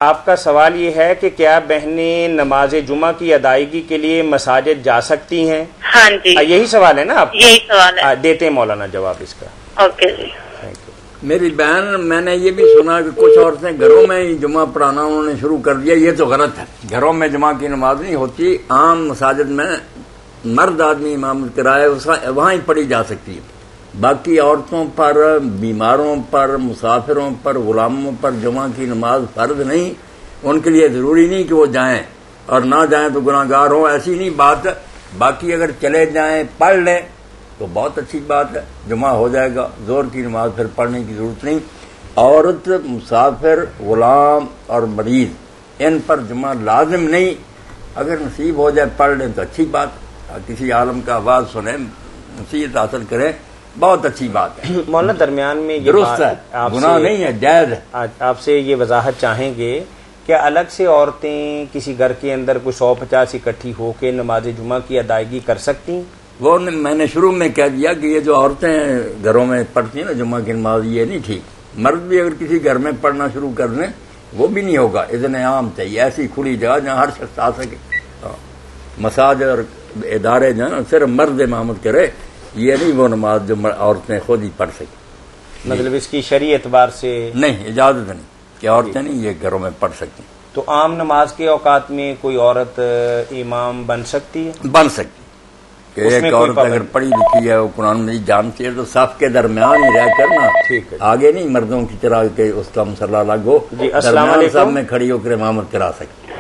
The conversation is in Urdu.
آپ کا سوال یہ ہے کہ کیا بہنیں نماز جمعہ کی ادائیگی کے لیے مساجد جا سکتی ہیں؟ ہاں جی، یہی سوال ہے نا آپ؟ یہی سوال ہے۔ دیتے ہیں مولانا جواب اس کا۔ اوکے جی۔ میری بہن، میں نے یہ بھی سنا کہ کچھ عورتیں گھروں میں ہی جمعہ پڑھانا انہوں نے شروع کر دیا، یہ تو غلط ہے۔ گھروں میں جمعہ کی نماز نہیں ہوتی، عام مساجد میں مرد آدمی امامت کرائے وہاں ہی پڑھی جا سکتی ہے۔ باقی عورتوں پر، بیماروں پر، مسافروں پر، غلاموں پر جمعہ کی نماز فرض نہیں، ان کے لیے ضروری نہیں کہ وہ جائیں، اور نہ جائیں تو گناہ گار ہوں، ایسی نہیں بات۔ باقی اگر چلے جائیں پڑھ لیں تو بہت اچھی بات ہے، جمعہ ہو جائے گا، ظہر کی نماز پھر پڑھنے کی ضرورت نہیں۔ عورت، مسافر، غلام اور مریض ان پر جمعہ لازم نہیں، اگر نصیب ہو جائے پڑھ لیں تو اچھی بات، کسی عالم کا آواز سنیں، نصیحت حاصل کریں، بہت اچھی بات ہے۔ مولانا درمیان میں یہ درست ہے، گناہ نہیں ہے، جائز ہے۔ آپ سے یہ وضاحت چاہیں گے کہ الگ سے عورتیں کسی گھر کے اندر کوئی 150 اکٹھی ہو کے نماز جمعہ کی ادائیگی کر سکتی ہیں؟ وہ میں نے شروع میں کہہ دیا کہ یہ جو عورتیں گھروں میں پڑھتی ہیں نا جمعہ کی نماز، یہ نہیں ٹھیک۔ مرد بھی اگر کسی گھر میں پڑھنا شروع کر دیں وہ بھی نہیں ہوگا، اذن عام چاہیے، ایسی کھلی جگہ جہاں ہر شخص آ سکے۔ مساجد اور ادارے جو ہیں صرف مرد امامت کرے، یہ نہیں وہ نماز جو عورتیں خود ہی پڑھ سکیں۔ مطلب اس کی شرعی اعتبار سے نہیں، اجازت نہیں کہ عورتیں نہیں یہ گھروں میں پڑھ سکتی۔ تو عام نماز کے اوقات میں کوئی عورت امام بن سکتی ہے؟ بن سکتی کہ ایک عورت اگر پڑھی لکھی ہے، وہ قرآن مجید جانتی ہے، تو صف کے درمیان ہی رہ کر نا، آگے نہیں مردوں کی طرح کہ اس کا مسلح الگ ہو، جی السلام علیکم، صف میں کھڑی ہو کر امامت کرا سکتی۔